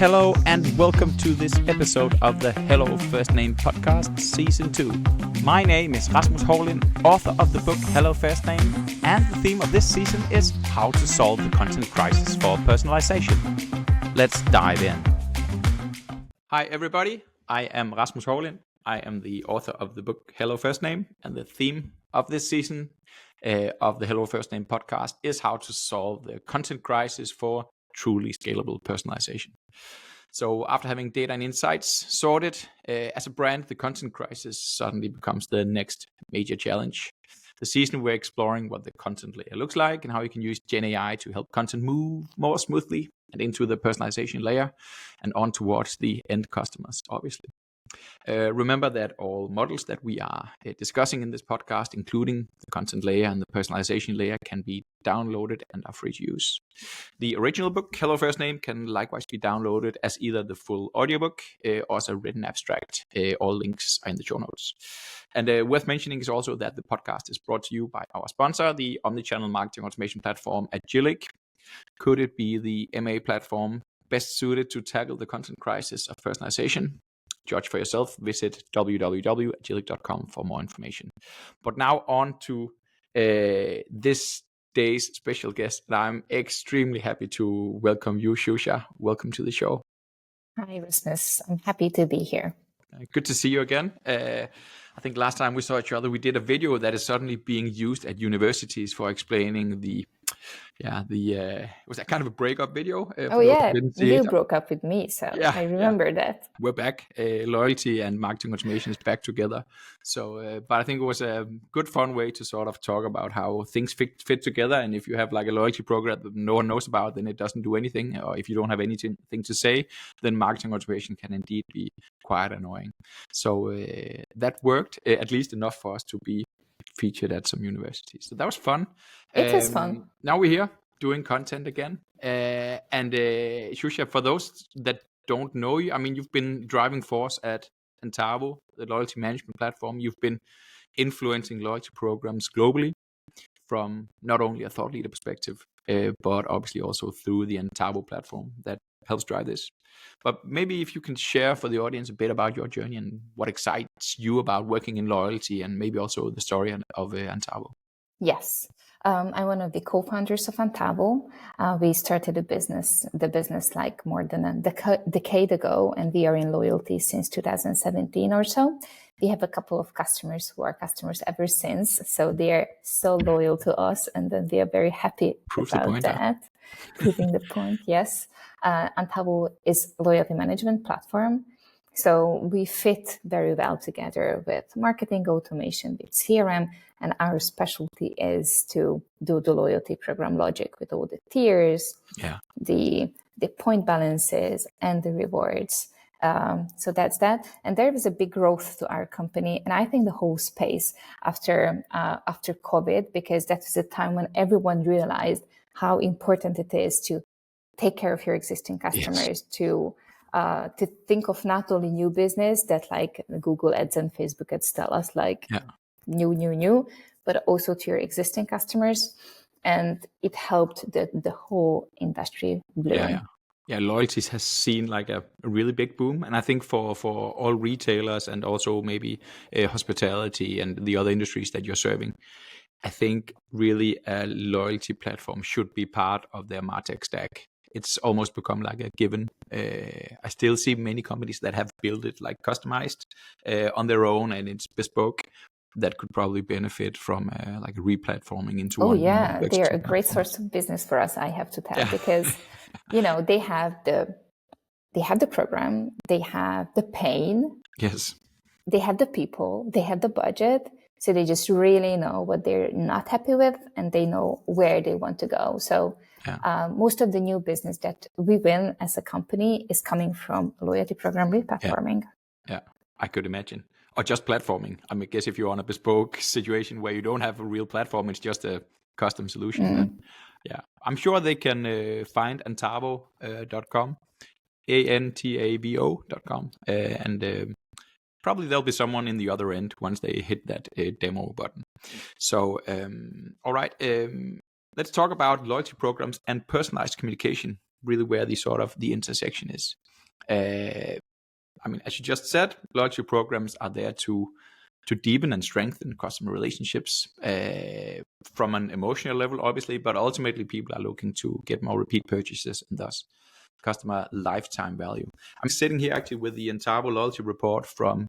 Hello and welcome to this episode of the Hello First Name podcast, Season 2. My name is Rasmus Hårlind, author of the book Hello First Name, and the theme of this season is how to solve the content crisis for personalization. Let's dive in. Hi everybody, I am Rasmus Hårlind. I am the author of the book Hello First Name, and the theme of this season of the Hello First Name podcast is how to solve the content crisis for truly scalable personalization. So after having data and insights sorted, as a brand, the content crisis suddenly becomes the next major challenge. This season, we're exploring what the content layer looks like and how you can use Gen AI to help content move more smoothly and into the personalization layer and on towards the end customers, obviously. Remember that all models that we are discussing in this podcast, including the content layer and the personalization layer, can be downloaded and are free to use. The original book, Hello First Name, can likewise be downloaded as either the full audiobook or as a written abstract. All links are in the show notes. And worth mentioning is also that the podcast is brought to you by our sponsor, the omnichannel marketing automation platform Agilic. Could it be the MA platform best suited to tackle the content crisis of personalization? Judge for yourself. Visit www.agilic.com for more information. But now on to this day's special guest. And I'm extremely happy to welcome you, Zsuzsa. Welcome to the show. Hi, Rasmus. I'm happy to be here. Good to see you again. I think last time we saw each other, we did a video that is suddenly being used at universities for explaining it was a kind of a breakup video. You broke up with me, so yeah, I remember that. We're back. Loyalty and marketing automation is back together. So, but I think it was a good, fun way to sort of talk about how things fit together. And if you have like a loyalty program that no one knows about, then it doesn't do anything. Or if you don't have anything to say, then marketing automation can indeed be quite annoying. So that worked at least enough for us to be featured at some universities. So that was fun. It was fun. Now we're here doing content again. And Zsuzsa, for those that don't know you, I mean, you've been driving force at Antavo, the loyalty management platform. You've been influencing loyalty programs globally from not only a thought leader perspective, but obviously also through the Antavo platform that helps drive this. But maybe if you can share for the audience a bit about your journey and what excites you about working in loyalty, and maybe also the story of Antavo. Yes. I'm one of the co-founders of Antavo. We started the business like more than a decade ago, and we are in loyalty since 2017 or so. We have a couple of customers who are customers ever since, so they are so loyal to us, and then we are very happy about that. Proving the point, yes. Antavo is a loyalty management platform. So we fit very well together with marketing automation, with CRM, and our specialty is to do the loyalty program logic with all the tiers, the point balances, and the rewards. So that's that. And there was a big growth to our company, and I think the whole space after COVID, because that was a time when everyone realized how important it is to take care of your existing customers, to think of not only new business that like Google ads and Facebook ads tell us like new, but also to your existing customers. And it helped the whole industry bloom. Yeah, loyalty has seen like a really big boom. And I think for all retailers and also maybe hospitality and the other industries that you're serving, I think really a loyalty platform should be part of their MarTech stack. It's almost become like a given. I still see many companies that have built it like customized on their own, and it's bespoke. That could probably benefit from like re-platforming into one. Oh yeah, they are a great source of business for us, I have to tell, because they have the program, they have the pain, yes, they have the people, they have the budget. So they just really know what they're not happy with, and they know where they want to go. So most of the new business that we win as a company is coming from loyalty program replatforming. Yeah, I could imagine. Or just platforming. I mean, I guess if you're on a bespoke situation where you don't have a real platform, it's just a custom solution. Then, I'm sure they can find Antavo.com, Antavo.com, and probably there'll be someone in the other end once they hit that demo button. So, all right, let's talk about loyalty programs and personalized communication, really where the intersection is. I mean, as you just said, loyalty programs are there to deepen and strengthen customer relationships from an emotional level, obviously, but ultimately people are looking to get more repeat purchases and thus customer lifetime value. I'm sitting here actually with the Antavo loyalty report from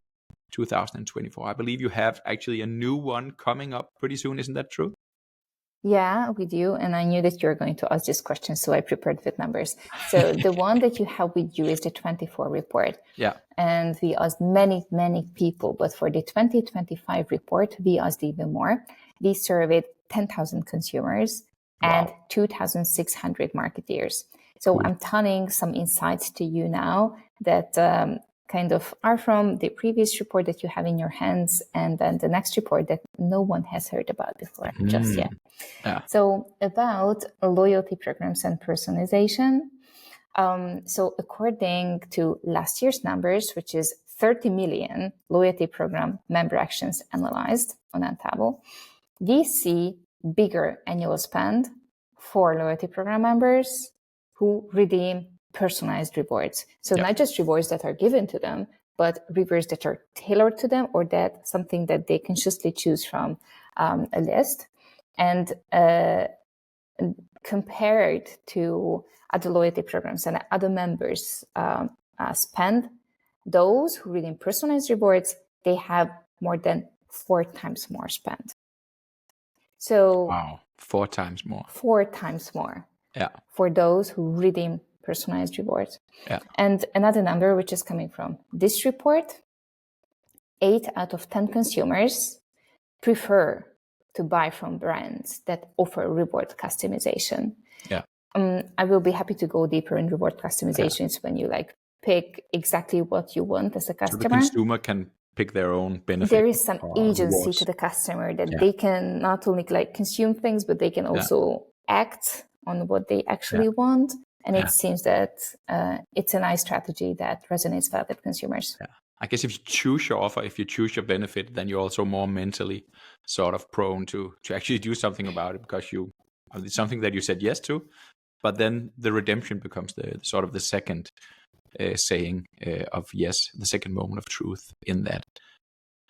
2024. I believe you have actually a new one coming up pretty soon. Isn't that true? Yeah, we do. And I knew that you were going to ask this question, so I prepared with numbers. So the one that you have with you is the 24 report. Yeah. And we asked many, many people, but for the 2025 report, we asked even more. We surveyed 10,000 consumers and 2,600 marketeers. So I'm telling some insights to you now that kind of are from the previous report that you have in your hands, and then the next report that no one has heard about before just yet. Yeah. So about loyalty programs and personalization. So according to last year's numbers, which is 30 million loyalty program member actions analyzed on Antavo, we see bigger annual spend for loyalty program members who redeem personalized rewards. So not just rewards that are given to them, but rewards that are tailored to them, or that something that they consciously choose from a list. And compared to other loyalty programs and other members spend, those who redeem personalized rewards, they have more than 4 times more spend. So 4 times more. 4 times more. Yeah. For those who redeem personalized rewards. Yeah. And another number, which is coming from this report, 8 out of 10 consumers prefer to buy from brands that offer reward customization. Yeah. I will be happy to go deeper in reward customizations when you pick exactly what you want as a customer. So the consumer can pick their own benefit. There is some agency rewards to the customer that they can not only consume things, but they can also act on what they actually want. And it seems that it's a nice strategy that resonates well with consumers. Yeah. I guess if you choose your offer, if you choose your benefit, then you're also more mentally sort of prone to actually do something about it, because it's something that you said yes to, but then the redemption becomes the sort of the second saying of yes, the second moment of truth in that.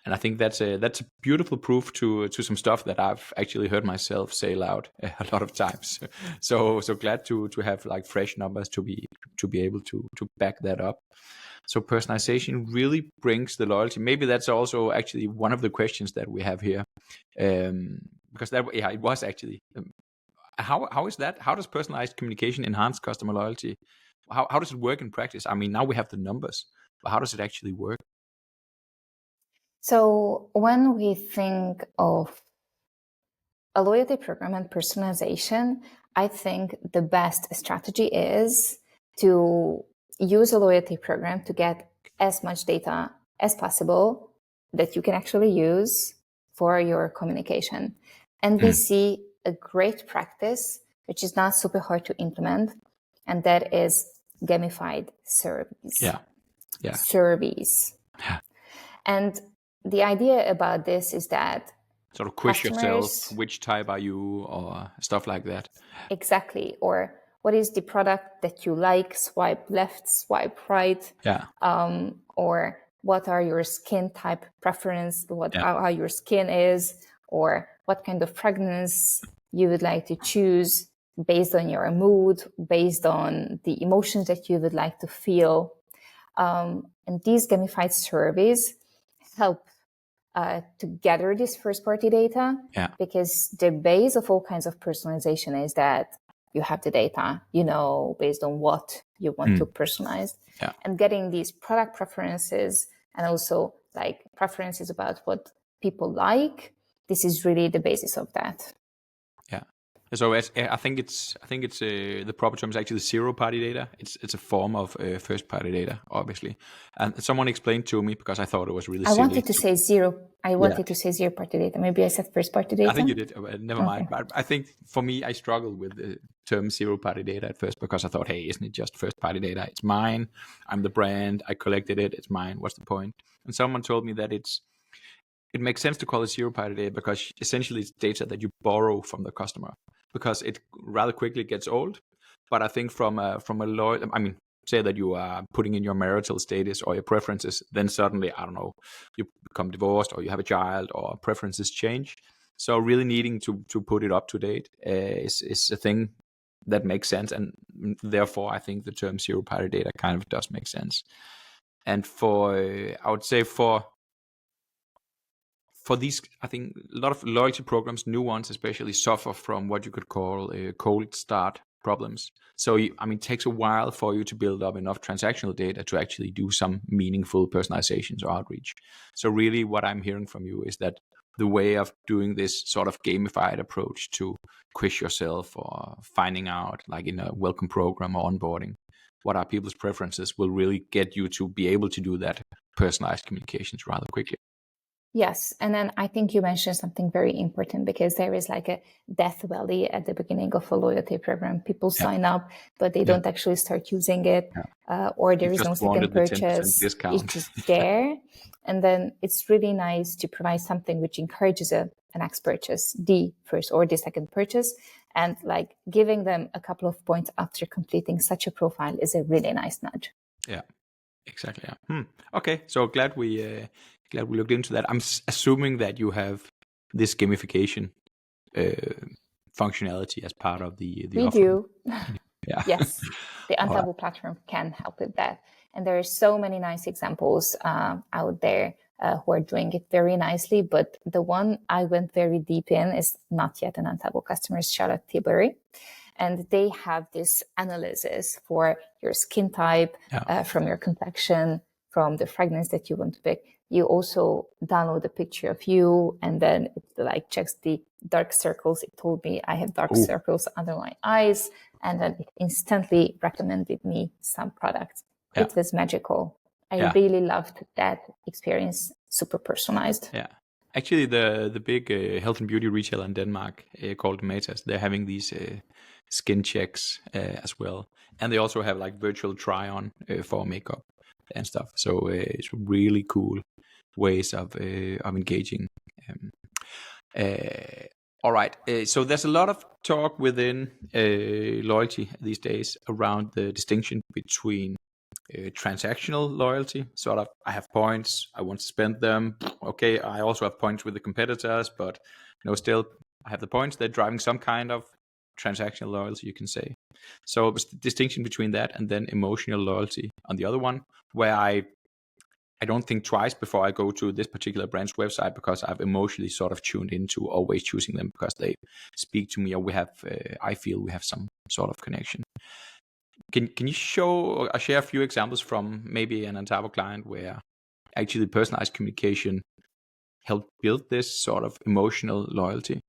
And I think that's a beautiful proof to some stuff that I've actually heard myself say loud a lot of times. So glad to have fresh numbers to be able to back that up. So personalization really brings the loyalty. Maybe that's also actually one of the questions that we have here, because it was actually how is that? How does personalized communication enhance customer loyalty? How does it work in practice? I mean, now we have the numbers, but how does it actually work? So when we think of a loyalty program and personalization, I think the best strategy is to use a loyalty program to get as much data as possible that you can actually use for your communication. And we see a great practice, which is not super hard to implement, and that is gamified surveys. Yeah. Surveys. Yeah. And the idea about this is that sort of quiz yourself, which type are you, or stuff like that. Exactly. Or what is the product that you like? Swipe left, swipe right. Yeah. Or what are your skin type preference? How your skin is, or what kind of fragrance you would like to choose based on your mood, based on the emotions that you would like to feel. And these gamified surveys help to gather this first-party data, because the base of all kinds of personalization is that you have the data, based on what you want to personalize. Yeah. And getting these product preferences and also preferences about what people like, this is really the basis of that. Yeah. So I think it's the proper term is actually zero-party data. It's a form of first-party data, obviously. And someone explained to me, because I thought it was really silly. I wanted to say zero-party data. Maybe I said first-party data. I think you did. Never mind. But I think for me, I struggled with the term zero-party data at first, because I thought, hey, isn't it just first-party data? It's mine. I'm the brand. I collected it. It's mine. What's the point? And someone told me that it makes sense to call it zero-party data, because essentially it's data that you borrow from the customer, because it rather quickly gets old. But I think from a loyal, say that you are putting in your marital status or your preferences, then suddenly, I don't know, you become divorced or you have a child or preferences change. So really needing to put it up to date is a thing that makes sense. And therefore, I think the term zero party data kind of does make sense. And I would say for these, I think a lot of loyalty programs, new ones especially, suffer from what you could call cold start problems. So, it takes a while for you to build up enough transactional data to actually do some meaningful personalizations or outreach. So really what I'm hearing from you is that the way of doing this sort of gamified approach to quiz yourself or finding out, like in a welcome program or onboarding, what are people's preferences will really get you to be able to do that personalized communications rather quickly. Yes. And then I think you mentioned something very important, because there is like a death valley at the beginning of a loyalty program. People sign up, but they don't actually start using it, or there is no second purchase. It's just there. And then it's really nice to provide something which encourages a next purchase, the first or the second purchase. And like giving them a couple of points after completing such a profile is a really nice nudge. Yeah, exactly. Yeah. Okay, so glad we looked into that. I'm assuming that you have this gamification functionality as part of the we offering. Do. Yeah. Yes, the Antavo platform can help with that. And there are so many nice examples out there who are doing it very nicely. But the one I went very deep in is not yet an Antavo customer, is Charlotte Tilbury. And they have this analysis for your skin type, from your complexion, from the fragrance that you want to pick. You also download a picture of you, and then it like checks the dark circles. It told me I have dark circles under my eyes, and then it instantly recommended me some products. It was magical. I really loved that experience. Super personalized. Yeah. Actually, the big health and beauty retailer in Denmark called Matas, they're having these skin checks as well. And they also have like virtual try-on for makeup and stuff. So it's really cool ways of engaging. All right. So there's a lot of talk within loyalty these days around the distinction between transactional loyalty, sort of I have points, I want to spend them. Okay, I also have points with the competitors, but still I have the points. They're driving some kind of transactional loyalty, you can say. So it's the distinction between that and then emotional loyalty on the other one, where I don't think twice before I go to this particular brand's website, because I've emotionally sort of tuned into always choosing them because they speak to me, or I feel we have some sort of connection. Can you share a few examples from maybe an Antavo client where actually personalized communication helped build this sort of emotional loyalty?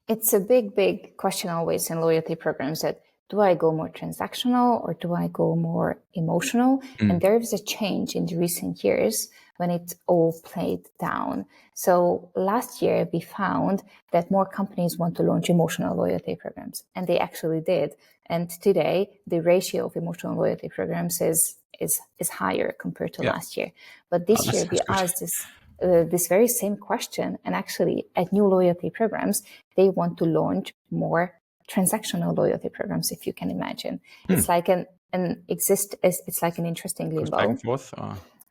It's a big question always in loyalty programs, that do I go more transactional or do I go more emotional? And there is a change in the recent years when it all played down. So last year we found that more companies want to launch emotional loyalty programs, and they actually did. And today the ratio of emotional loyalty programs is higher compared to last year. But this year we asked this very same question, and actually at new loyalty programs, they want to launch more transactional loyalty programs, if you can imagine. It's like it's like an interesting limbo. Back and forth.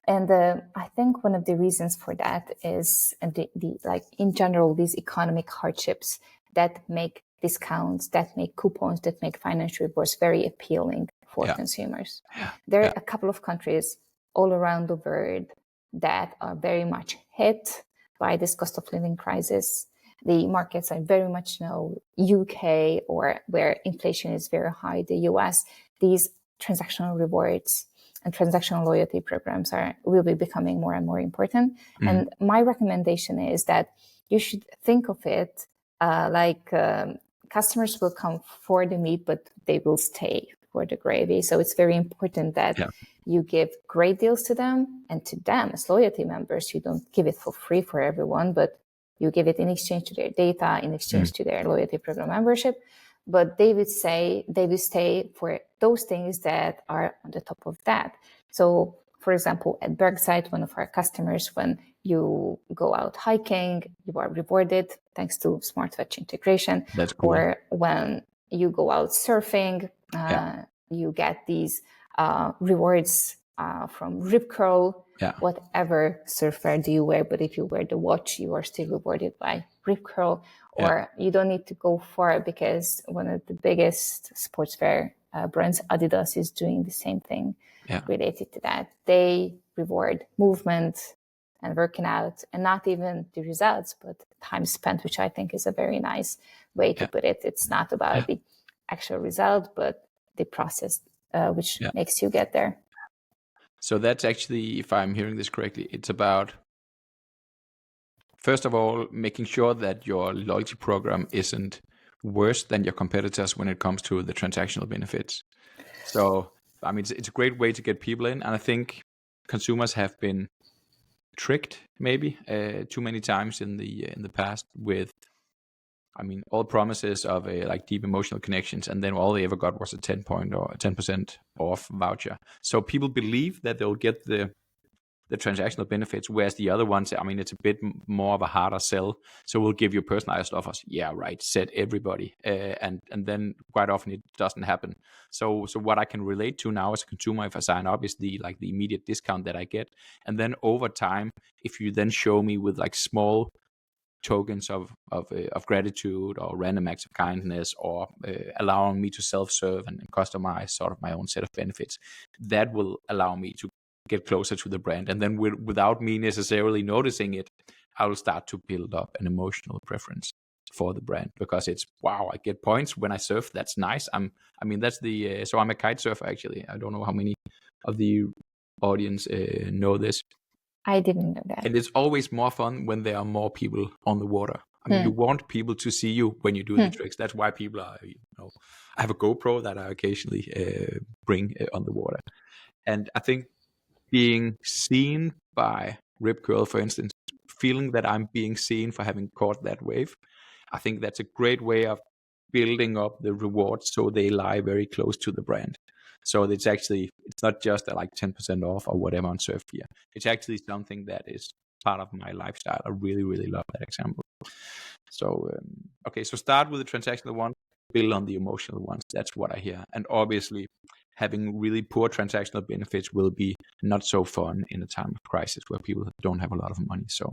And I think one of the reasons for that is the like in general, these economic hardships that make discounts, that make coupons, that make financial rewards very appealing for consumers. There are a couple of countries all around the world that are very much hit by this cost of living crisis. The markets are very much UK, or where inflation is very high, the US. These transactional rewards and transactional loyalty programs will be becoming more and more important. And my recommendation is that you should think of it like customers will come for the meat, but they will stay for the gravy. So it's very important that you give great deals to them, and to them as loyalty members, you don't give it for free for everyone, but you give it in exchange to their data, in exchange to their loyalty program membership. But they will stay for those things that are on the top of that. So, for example, at Bergside, one of our customers, when you go out hiking, you are rewarded thanks to smartwatch integration. That's cool. Or when you go out surfing, you get these rewards from Rip Curl, Yeah. whatever surfwear do you wear, but if you wear the watch, you are still rewarded by Rip Curl. Or you don't need to go far, because one of the biggest sportswear brands, Adidas, is doing the same thing related to that. They reward movement and working out, and not even the results, but time spent, which I think is a very nice way to put it. It's not about the actual result, but the process which makes you get there. So that's actually, if I'm hearing this correctly, it's about, first of all, making sure that your loyalty program isn't worse than your competitors when it comes to the transactional benefits. So, I mean, it's a great way to get people in. And I think consumers have been tricked maybe too many times in the past with, I mean, all promises of like deep emotional connections, and then all they ever got was a 10% off voucher. So people believe that they'll get the transactional benefits, whereas the other ones, I mean, it's a bit more of a harder sell. So we'll give you personalized offers. Yeah, right. Said everybody, and then quite often it doesn't happen. So what I can relate to now as a consumer, if I sign up, is the immediate discount that I get, and then over time, if you then show me with like small tokens of gratitude or random acts of kindness, or allowing me to self-serve and customize sort of my own set of benefits, that will allow me to get closer to the brand. And then without me necessarily noticing it, I will start to build up an emotional preference for the brand, because it's, wow, I get points when I surf. That's nice. That's the so I'm a kite surfer actually. I don't know how many of the audience know this. I didn't know that. And it's always more fun when there are more people on the water. I mean, you want people to see you when you do the tricks. That's why people are, I have a GoPro that I occasionally bring on the water. And I think being seen by Rip Curl, for instance, feeling that I'm being seen for having caught that wave, I think that's a great way of building up the rewards so they lie very close to the brand. So it's not just like 10% off or whatever on surf gear. It's actually something that is part of my lifestyle. I really, really love that example. So, so start with the transactional one, build on the emotional ones. That's what I hear. And obviously, having really poor transactional benefits will be not so fun in a time of crisis where people don't have a lot of money. So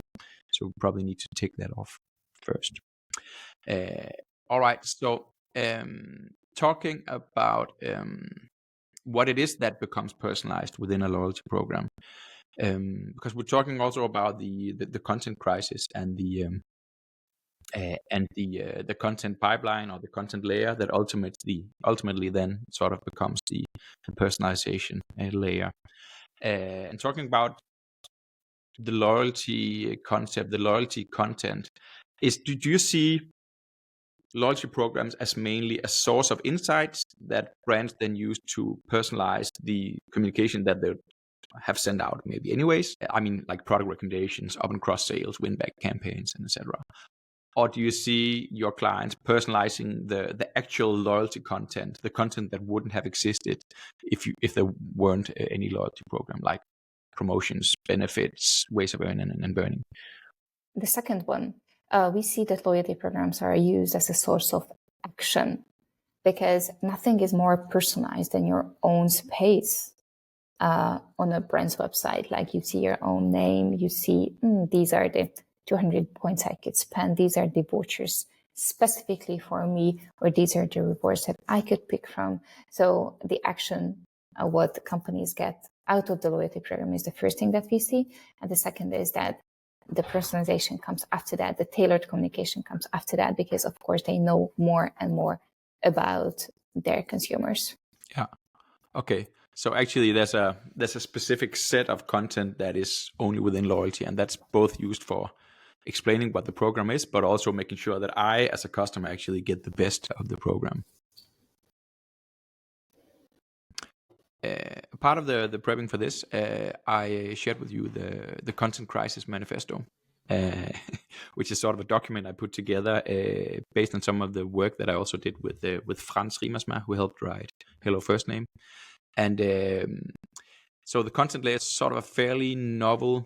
we probably need to take that off first. All right. So talking about what it is that becomes personalized within a loyalty program, because we're talking also about the content crisis and the content pipeline or the content layer that ultimately then sort of becomes the personalization layer. And talking about the loyalty concept, the loyalty content, do you see loyalty programs as mainly a source of insights that brands then use to personalize the communication that they have sent out maybe anyways? I mean, like product recommendations, up and cross sales, win back campaigns, and etc. Or do you see your clients personalizing the actual loyalty content, the content that wouldn't have existed if there weren't any loyalty program, like promotions, benefits, ways of earning and burning? The second one, we see that loyalty programs are used as a source of action, because nothing is more personalized than your own space on a brand's website. Like, you see your own name, you see these are the 200 points I could spend, these are the vouchers specifically for me, or these are the rewards that I could pick from. So the action, what companies get out of the loyalty program, is the first thing that we see. And the second is that the personalization comes after that, the tailored communication comes after that, because of course they know more and more about their consumers. Yeah. Okay. So actually there's a specific set of content that is only within loyalty, and that's both used for explaining what the program is, but also making sure that I, as a customer, actually get the best of the program. Part of the prepping for this, I shared with you the Content Crisis Manifesto, which is sort of a document I put together based on some of the work that I also did with Frans Riemersma, who helped write Hello First Name. And so the content layer is sort of a fairly novel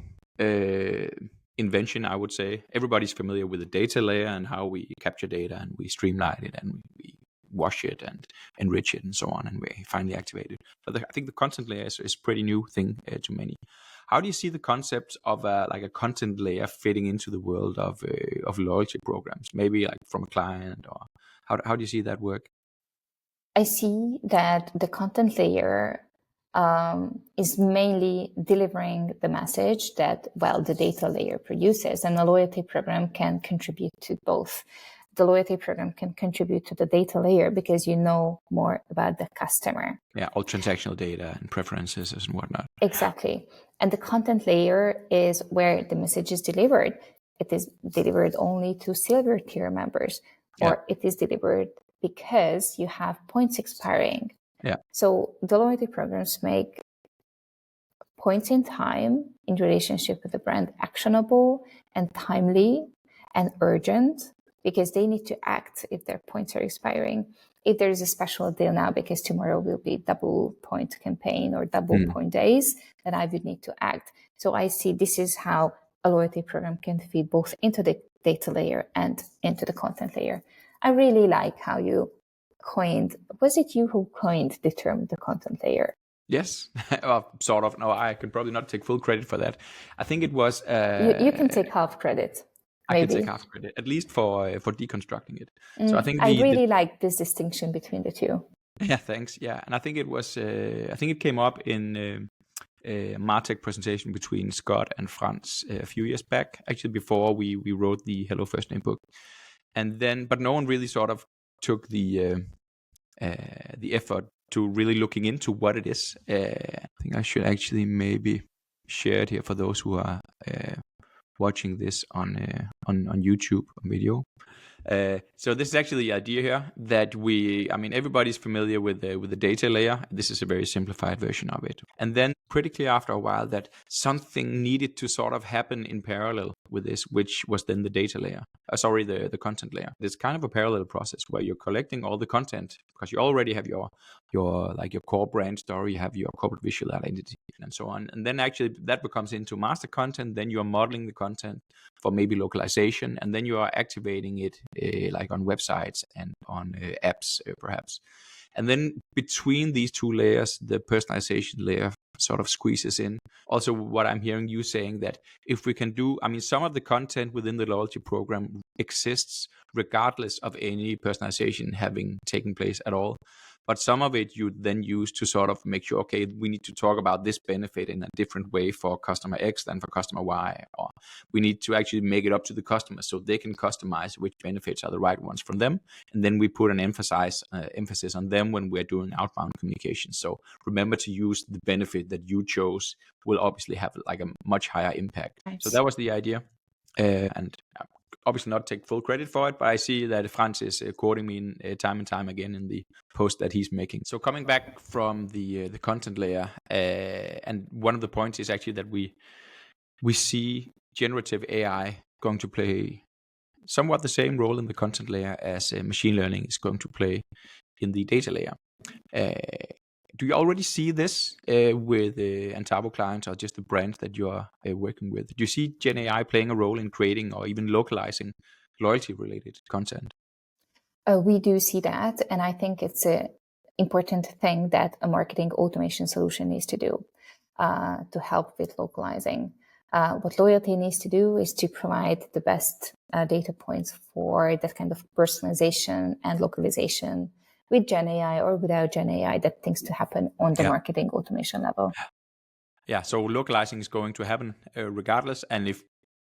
invention, I would say. Everybody's familiar with the data layer and how we capture data and we streamline it and we wash it and enrich it and so on, and we finally activate it. But I think the content layer is pretty new thing to many. How do you see the concept of like a content layer fitting into the world of loyalty programs? Maybe like from a client, or how do you see that work? I see that the content layer is mainly delivering the message that, well, the data layer produces, and the loyalty program can contribute to both. The loyalty program can contribute to the data layer because you know more about the customer. Yeah, all transactional data and preferences and whatnot. Exactly. And the content layer is where the message is delivered. It is delivered only to silver tier members, or it is delivered because you have points expiring. Yeah. So the loyalty programs make points in time in relationship with the brand actionable and timely and urgent, because they need to act if their points are expiring. If there is a special deal now because tomorrow will be double point campaign or double point days, then I would need to act. So I see this is how a loyalty program can feed both into the data layer and into the content layer. I really like how you coined, was it you who coined the term the content layer? Yes, well, sort of. No, I can probably not take full credit for that. I think it was. You can take half credit. I Maybe. can take half credit, at least for deconstructing it. So I think I really like this distinction between the two. Yeah, thanks. Yeah, and I think it was. I think it came up in a Martech presentation between Scott and Franz a few years back, actually before we wrote the Hello First Name book, and then but no one really sort of took the effort to really looking into what it is. I think I should actually maybe share it here for those who are watching this on YouTube video. So this is actually the idea here that everybody's familiar with the data layer. This is a very simplified version of it. And then pretty clear after a while that something needed to sort of happen in parallel with this, which was then the data layer. The content layer. It's kind of a parallel process where you're collecting all the content because you already have your core brand story, you have your corporate visual identity and so on. And then actually that becomes into master content. Then you're modeling the content for maybe localization, and then you are activating it like on websites and on apps perhaps. And then between these two layers, the personalization layer sort of squeezes in. Also, what I'm hearing you saying that if we can do, some of the content within the loyalty program exists regardless of any personalization having taken place at all. But some of it you then use to sort of make sure, okay, we need to talk about this benefit in a different way for customer X than for customer Y, or we need to actually make it up to the customer so they can customize which benefits are the right ones from them. And then we put an emphasis on them when we're doing outbound communication. So remember to use the benefit that you chose will obviously have like a much higher impact. Nice. So that was the idea. And obviously not take full credit for it, but I see that Franz is quoting me time and time again in the post that he's making. So coming back from the content layer, and one of the points is actually that we see generative AI going to play somewhat the same role in the content layer as machine learning is going to play in the data layer. Do you already see this with Antavo clients or just the brands that you are working with? Do you see Gen AI playing a role in creating or even localizing loyalty-related content? We do see that, and I think it's an important thing that a marketing automation solution needs to do to help with localizing. What loyalty needs to do is to provide the best data points for that kind of personalization and localization with Gen AI or without Gen AI, that things to happen on the marketing automation level. Yeah, so localizing is going to happen regardless, and if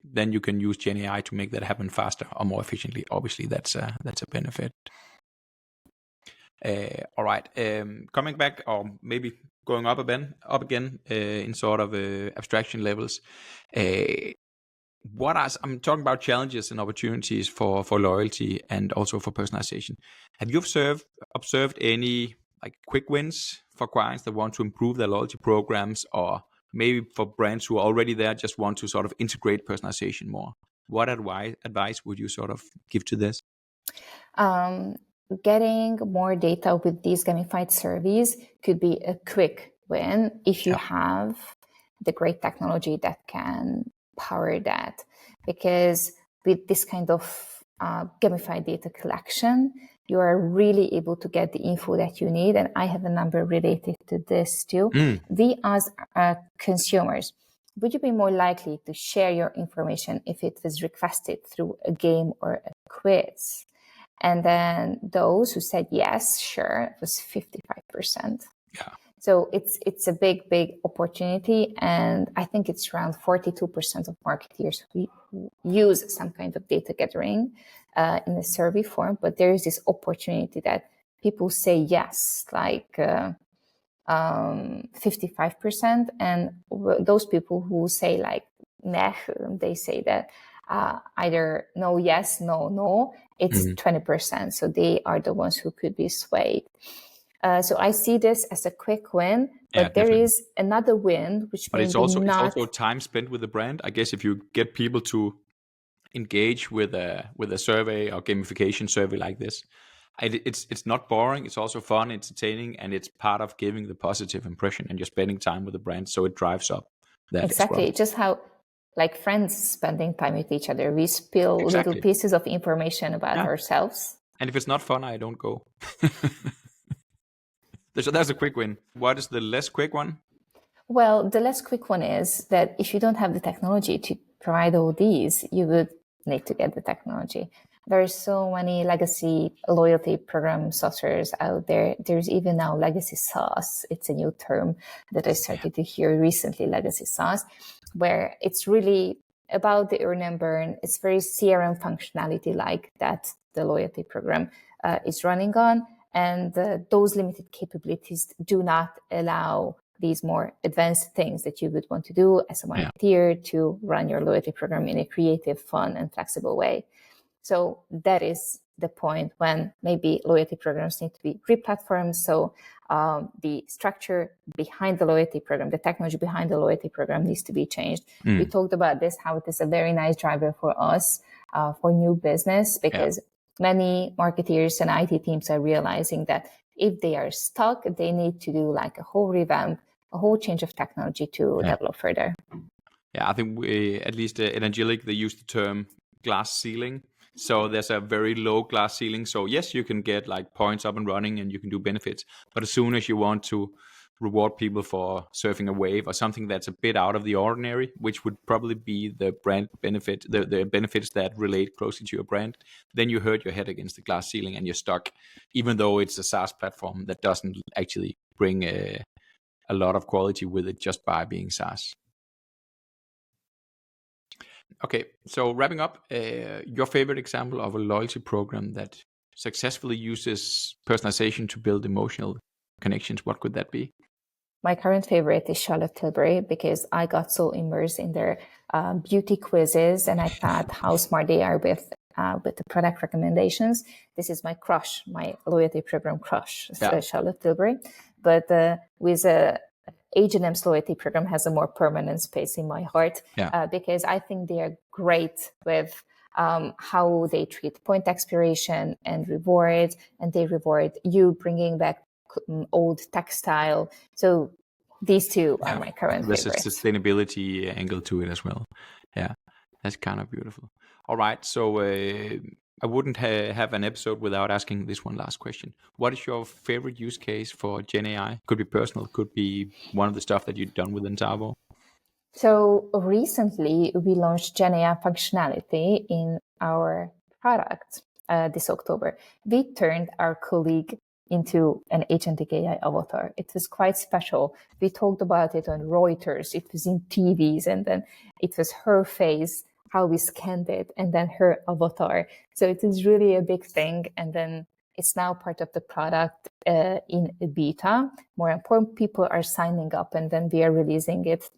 then you can use Gen AI to make that happen faster or more efficiently. Obviously, that's a benefit. All right, coming back, or maybe going up again in sort of abstraction levels. I'm talking about challenges and opportunities for loyalty and also for personalization. Have you observed any like quick wins for clients that want to improve their loyalty programs, or maybe for brands who are already there just want to sort of integrate personalization more? What advice would you sort of give to this? Getting more data with these gamified surveys could be a quick win if you have the great technology that can power that, because with this kind of gamified data collection, you are really able to get the info that you need. And I have a number related to this too. We ask consumers, would you be more likely to share your information if it was requested through a game or a quiz? And then those who said yes, sure, it was 55%. Yeah. So it's a big opportunity. And I think it's around 42% of marketeers who use some kind of data gathering in a survey form. But there is this opportunity that people say yes, like 55%. And those people who say like, meh, they say that either no, yes, no, it's 20%. So they are the ones who could be swayed. So I see this as a quick win, but there is another win, which but it's also time spent with the brand. I guess if you get people to engage with a survey or gamification survey like this, it's not boring. It's also fun, entertaining, and it's part of giving the positive impression. And you're spending time with the brand, so it drives up that exactly. as well. Just how like friends spending time with each other, we spill little pieces of information about ourselves. And if it's not fun, I don't go. So that's a quick win. What is the less quick one? Well, the less quick one is that if you don't have the technology to provide all these, you would need to get the technology. There are so many legacy loyalty program softwares out there. There's even now legacy SaaS. It's a new term that I started to hear recently, legacy SaaS, where it's really about the earn and burn. It's very CRM functionality like that the loyalty program is running on. And those limited capabilities do not allow these more advanced things that you would want to do as a marketeer to run your loyalty program in a creative, fun, and flexible way. So that is the point when maybe loyalty programs need to be re-platformed. So the structure behind the loyalty program, the technology behind the loyalty program needs to be changed. We talked about this, how it is a very nice driver for us for new business, because many marketeers and IT teams are realizing that if they are stuck, they need to do like a whole revamp, a whole change of technology to develop further. Yeah, I think at least in Angelic, they use the term glass ceiling. So there's a very low glass ceiling. So yes, you can get like points up and running and you can do benefits. But as soon as you want to reward people for surfing a wave or something that's a bit out of the ordinary, which would probably be the brand benefit, the benefits that relate closely to your brand, then you hurt your head against the glass ceiling and you're stuck, even though it's a SaaS platform that doesn't actually bring a lot of quality with it just by being SaaS. Okay, so wrapping up, your favorite example of a loyalty program that successfully uses personalization to build emotional connections, what could that be? My current favorite is Charlotte Tilbury, because I got so immersed in their beauty quizzes and I thought how smart they are with the product recommendations. This is my crush, my loyalty program crush, Charlotte Tilbury. But with H&M's loyalty program has a more permanent space in my heart because I think they are great with how they treat point expiration and reward, and they reward you bringing back old textile. So these two are my current favorites. There's a sustainability angle to it as well. Yeah, that's kind of beautiful. All right, so I wouldn't have an episode without asking this one last question. What is your favorite use case for Gen AI? Could be personal, could be one of the stuff that you've done with Antavo. So recently we launched Gen AI functionality in our product this October. We turned our colleague into an agentic AI avatar. It was quite special. We talked about it on Reuters. It was in TVs, and then it was her face, how we scanned it, and then her avatar. So it is really a big thing. And then it's now part of the product in a beta. More important, people are signing up, and then we are releasing it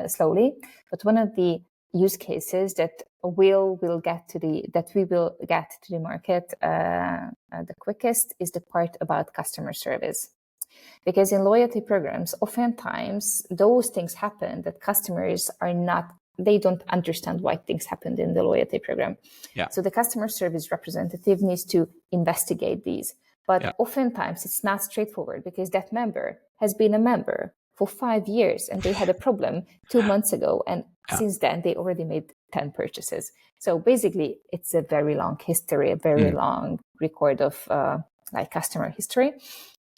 slowly. But one of the use cases that we will get to the market the quickest is the part about customer service. Because in loyalty programs, oftentimes those things happen that customers they don't understand why things happened in the loyalty program. So the customer service representative needs to investigate these. But oftentimes it's not straightforward, because that member has been a member for 5 years and they had a problem 2 months ago. And since then, they already made 10 purchases. So basically, it's a very long history, a very long record of like customer history.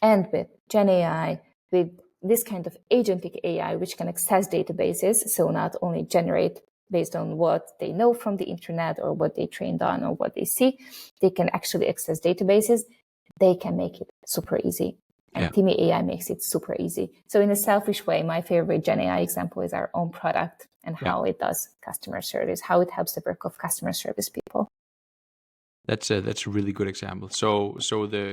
And with Gen AI, with this kind of agentic AI, which can access databases, so not only generate based on what they know from the internet or what they trained on or what they see, they can actually access databases. They can make it super easy. And Timmy AI makes it super easy. So in a selfish way, my favorite Gen AI example is our own product and how it does customer service, how it helps the work of customer service people. That's a really good example. So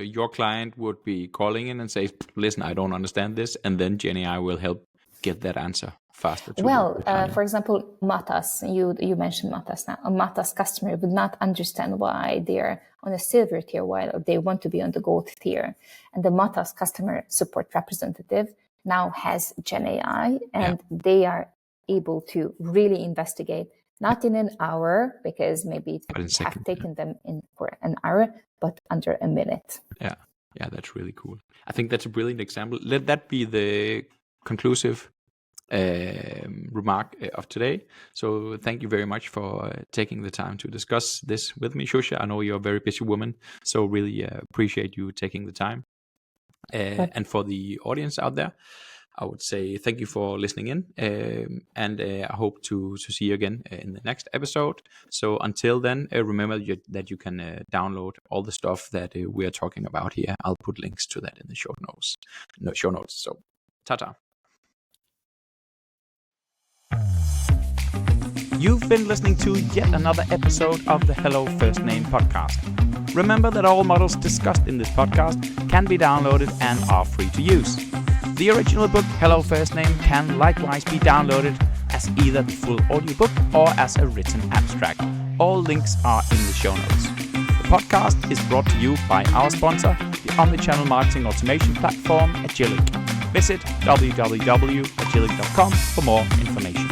your client would be calling in and say, listen, I don't understand this. And then Gen AI will help get that answer faster. For example, Matas, you mentioned Matas now. A Matas customer would not understand why they're on a silver tier while they want to be on the gold tier. And the Matas customer support representative now has Gen AI, and they are able to really investigate, not in an hour, because maybe it would have taken them in for an hour, but under a minute. Yeah, that's really cool. I think that's a brilliant example. Let that be the conclusive remark of today. So thank you very much for taking the time to discuss this with me, Zsuzsa. I know you're a very busy woman, so really appreciate you taking the time. And for the audience out there, I would say thank you for listening in, and I hope to see you again in the next episode. So until then, remember that you can download all the stuff that we are talking about here. I'll put links to that in the show notes. So, ta-ta. You've been listening to yet another episode of the Hello First Name podcast. Remember that all models discussed in this podcast can be downloaded and are free to use. The original book, Hello First Name, can likewise be downloaded as either the full audiobook or as a written abstract. All links are in the show notes. The podcast is brought to you by our sponsor, the omnichannel marketing automation platform, Agilic. Visit www.agilic.com for more information.